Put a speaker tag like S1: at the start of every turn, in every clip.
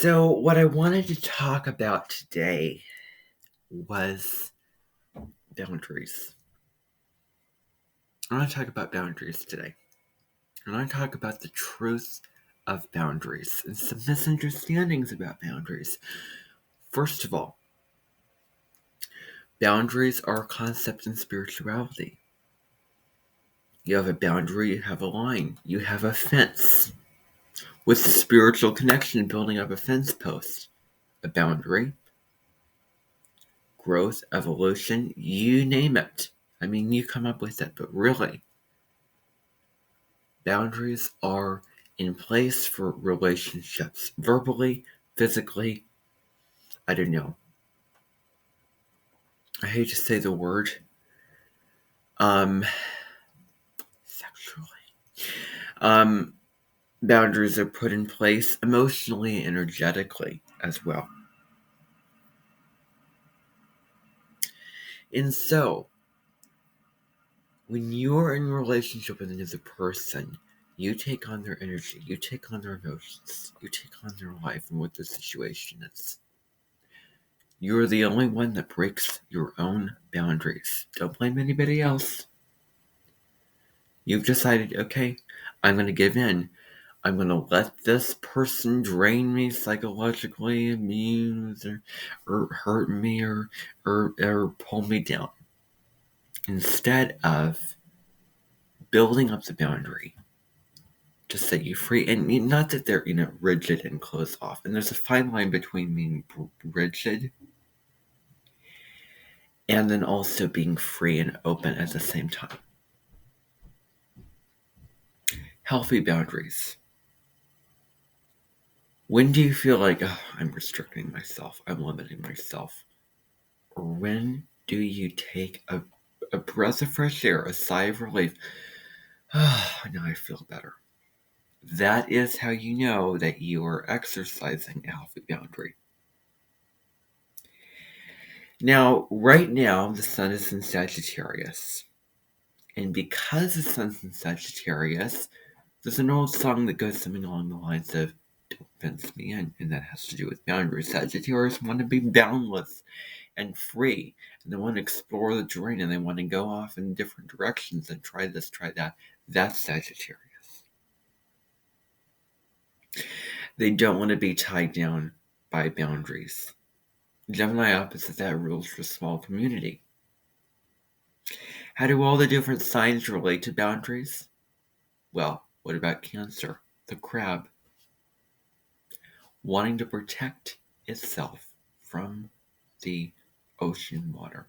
S1: So, what I wanted to talk about today was boundaries. I want to talk about boundaries today. I want to talk about the truth of boundaries and some misunderstandings about boundaries. First of all, boundaries are a concept in spirituality. You have a boundary, you have a line, you have a fence. With the spiritual connection, building up a fence post, a boundary, growth, evolution, you name it. I mean, you come up with it, but really, boundaries are in place for relationships, verbally, physically. I don't know. I hate to say the word. Sexually. Um, Boundaries are put in place emotionally and energetically as well. And so, when you're in a relationship with another person, you take on their energy, you take on their emotions, you take on their life and what the situation is. You're the only one that breaks your own boundaries. Don't blame anybody else. You've decided, okay, I'm going to give in. I'm going to let this person drain me psychologically, abuse, or hurt me, or pull me down. Instead of building up the boundary to set you free. And not that they're, rigid and closed off. And there's a fine line between being rigid and then also being free and open at the same time. Healthy boundaries. When do you feel like, I'm restricting myself, I'm limiting myself? Or when do you take a breath of fresh air, a sigh of relief? Now I feel better. That is how you know that you are exercising a healthy boundary. Now, right now, the sun is in Sagittarius. And because the sun's in Sagittarius, there's an old song that goes something along the lines of, don't fence me in, and that has to do with boundaries. Sagittarius want to be boundless and free, and they want to explore the terrain, and they want to go off in different directions and try this, try that. That's Sagittarius. They don't want to be tied down by boundaries. Gemini opposite that rules for small community. How do all the different signs relate to boundaries? Well, what about Cancer, the crab? Wanting to protect itself from the ocean water.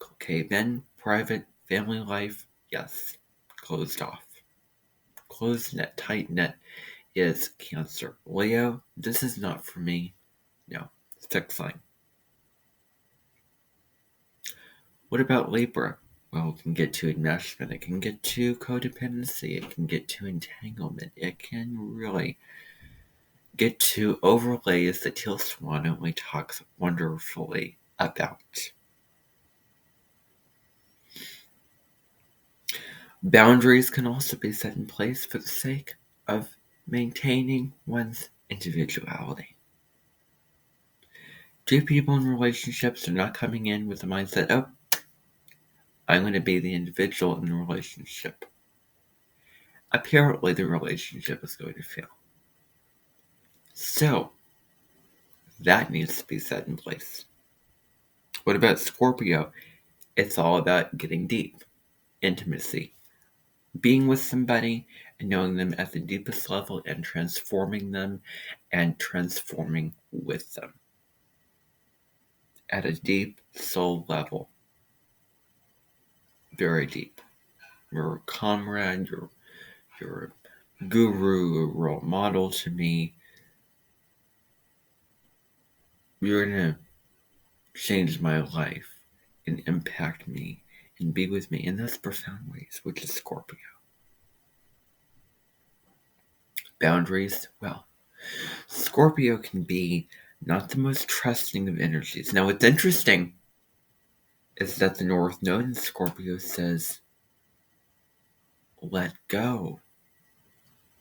S1: Okay, then private family life, yes, closed off. Closed net, tight net is Cancer. Leo, this is not for me. No, fixed sign. What about Libra? Well, it can get to enmeshment, it can get to codependency, it can get to entanglement, it can really get to overlays that Teal Swan only talks wonderfully about. Boundaries can also be set in place for the sake of maintaining one's individuality. Two people in relationships are not coming in with the mindset, I'm going to be the individual in the relationship. Apparently, the relationship is going to fail. So, that needs to be set in place. What about Scorpio? It's all about getting deep, intimacy, being with somebody and knowing them at the deepest level and transforming them and transforming with them at a deep soul level. Very deep. You're a comrade, you're a guru, a role model to me. You're going to change my life and impact me and be with me in those profound ways, which is Scorpio. Boundaries, well, Scorpio can be not the most trusting of energies. Now, what's interesting is that the North Node in Scorpio says, let go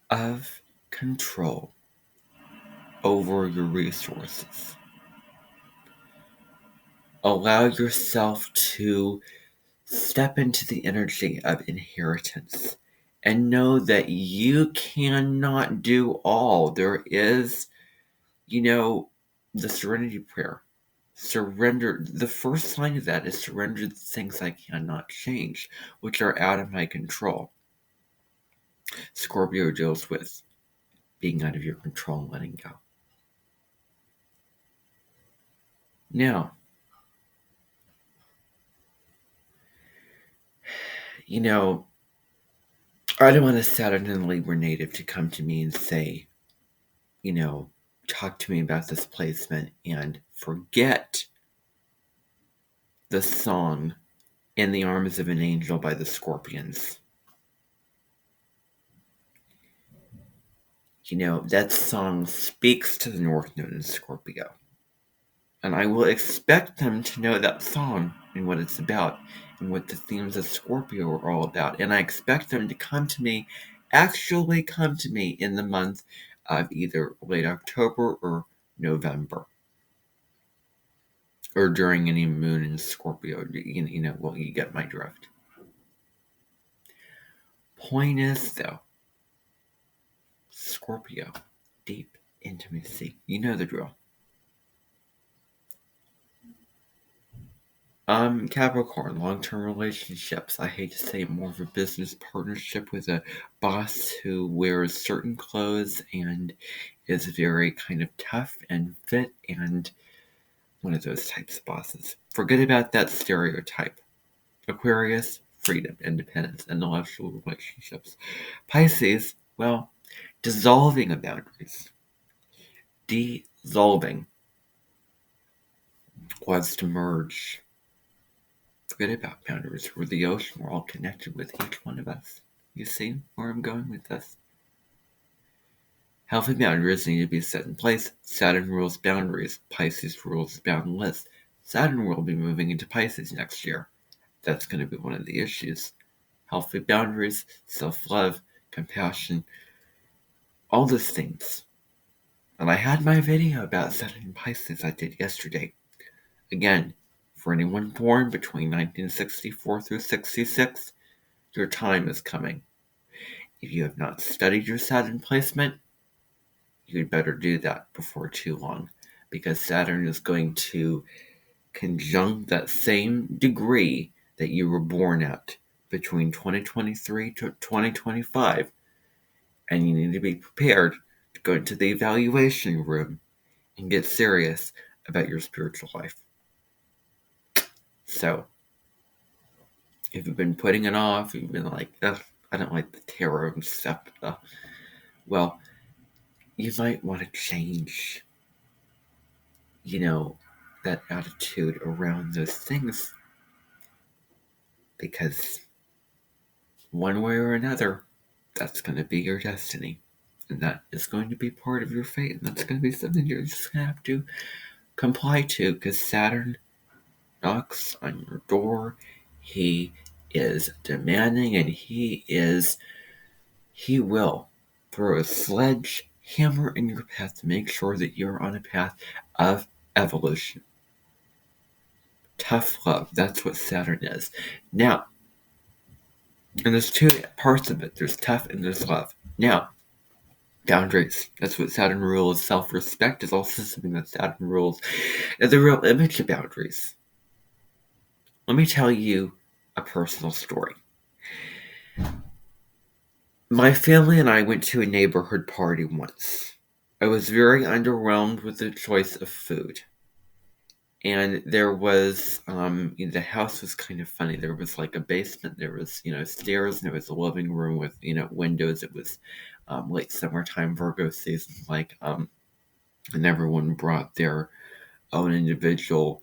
S1: of control. over your resources. Allow yourself to step into the energy of inheritance and know that you cannot do all. There is, the serenity prayer. Surrender. The first sign of that is surrender the things I cannot change, which are out of my control. Scorpio deals with being out of your control and letting go. Now, I don't want a Saturn and Libra native to come to me and say, talk to me about this placement and forget the song In the Arms of an Angel by the Scorpions. That song speaks to the North Node in Scorpio. And I will expect them to know that song and what it's about and what the themes of Scorpio are all about. And I expect them to actually come to me in the month of either late October or November. Or during any moon in Scorpio. You get my drift. Point is, though, Scorpio, deep intimacy. You know the drill. Capricorn, long-term relationships. I hate to say more of a business partnership with a boss who wears certain clothes and is very kind of tough and fit and one of those types of bosses. Forget about that stereotype. Aquarius, freedom, independence, intellectual relationships. Pisces, well, dissolving of boundaries. Dissolving was to merge. Forget about boundaries. We're the ocean. We're all connected with each one of us. You see where I'm going with this? Healthy boundaries need to be set in place. Saturn rules boundaries. Pisces rules boundless. Saturn will be moving into Pisces next year. That's going to be one of the issues. Healthy boundaries, self-love, compassion, all those things. And I had my video about Saturn and Pisces I did yesterday. Again, for anyone born between 1964 through 66, your time is coming. If you have not studied your Saturn placement, you'd better do that before too long, because Saturn is going to conjunct that same degree that you were born at between 2023 to 2025, and you need to be prepared to go into the evaluation room and get serious about your spiritual life. So, if you've been putting it off, you've been like, I don't like the tarot and stuff, well, you might want to change, that attitude around those things, because one way or another, that's going to be your destiny, and that is going to be part of your fate, and that's going to be something you're just going to have to comply to, because Saturn knocks on your door. He is demanding, and he will throw a sledgehammer in your path to make sure that you're on a path of evolution. Tough love, that's what Saturn is. Now, and there's two parts of it. There's tough and there's love. Now, boundaries. That's what Saturn rules. Self-respect is also something that Saturn rules. And the real image of boundaries. Let me tell you a personal story. My family and I went to a neighborhood party once. I was very underwhelmed with the choice of food. And there was, the house was kind of funny. There was like a basement, there was, stairs, and there was a living room with, windows. It was late summertime, Virgo season, and everyone brought their own individual,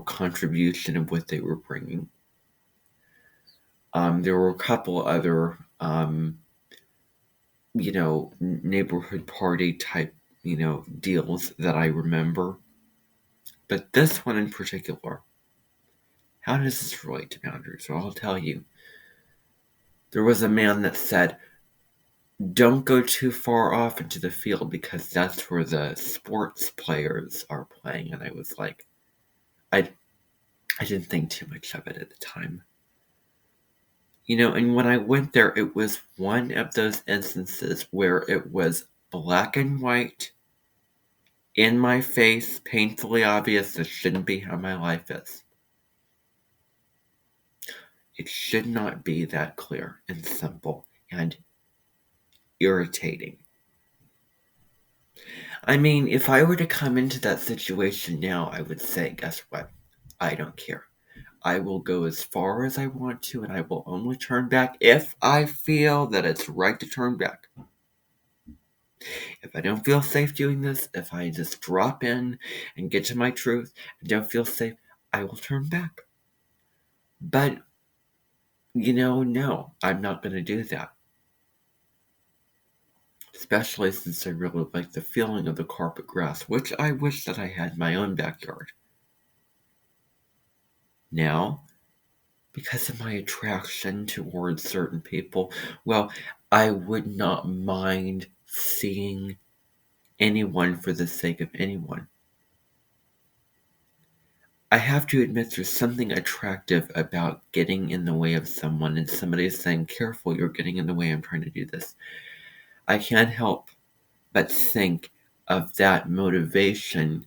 S1: contribution of what they were bringing. There were a couple other, neighborhood party type, deals that I remember. But this one in particular, how does this relate to boundaries? Well, I'll tell you. There was a man that said, don't go too far off into the field because that's where the sports players are playing. And I was like, I didn't think too much of it at the time. And when I went there, it was one of those instances where it was black and white, in my face, painfully obvious. This shouldn't be how my life is. It should not be that clear and simple and irritating. I mean, if I were to come into that situation now, I would say, guess what? I don't care. I will go as far as I want to, and I will only turn back if I feel that it's right to turn back. If I don't feel safe doing this, if I just drop in and get to my truth and don't feel safe, I will turn back. But, no, I'm not going to do that. Especially since I really like the feeling of the carpet grass, which I wish that I had in my own backyard. Now, because of my attraction towards certain people, well, I would not mind seeing anyone for the sake of anyone. I have to admit there's something attractive about getting in the way of someone and somebody saying, careful, you're getting in the way, I'm trying to do this. I can't help but think of that motivation,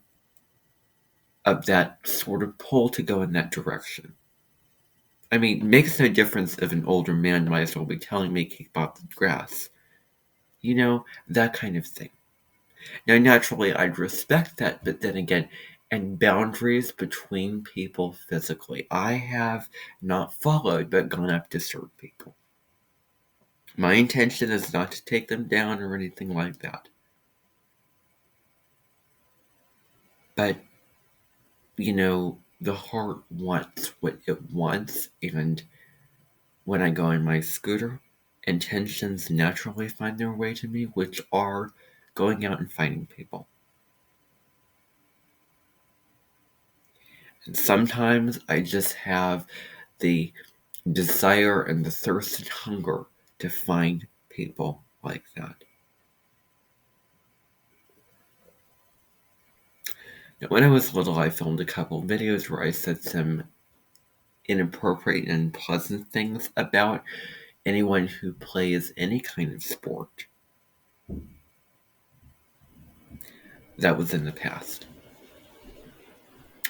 S1: of that sort of pull to go in that direction. I mean, it makes no difference if an older man might as well be telling me keep off the grass. That kind of thing. Now, naturally, I'd respect that, but then again, and boundaries between people physically, I have not followed, but gone up to certain people. My intention is not to take them down or anything like that. But, the heart wants what it wants, and when I go on my scooter, intentions naturally find their way to me, which are going out and finding people. And sometimes I just have the desire and the thirst and hunger to find people like that. Now, when I was little, I filmed a couple videos where I said some inappropriate and unpleasant things about anyone who plays any kind of sport. That was in the past.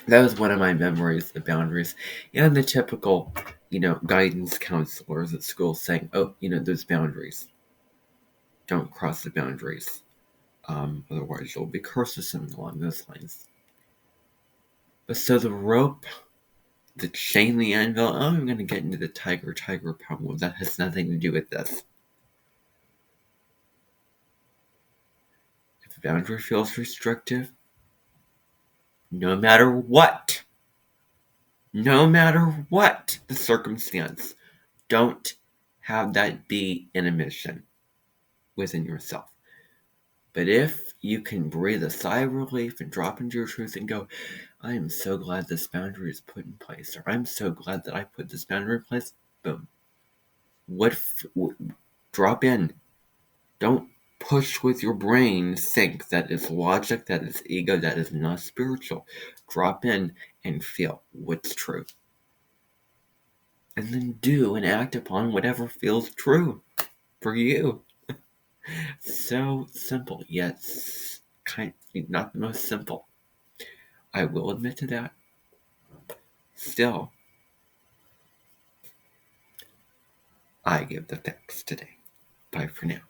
S1: That was one of my memories of boundaries. And the typical, guidance counselors at school saying, oh, there's boundaries. Don't cross the boundaries. Otherwise you'll be cursed or something along those lines. But so the rope, the chain, the anvil, I'm going to get into the tiger problem. That has nothing to do with this. If a boundary feels restrictive, no matter what the circumstance, don't have that be an admission within yourself. But if you can breathe a sigh of relief and drop into your truth and go, I am so glad this boundary is put in place, or I'm so glad that I put this boundary in place, boom. Drop in. Don't push with your brain, think that is logic, that is ego, that is not spiritual. Drop in and feel what's true. And then do and act upon whatever feels true for you. So simple, yet not the most simple. I will admit to that. Still, I give the thanks today. Bye for now.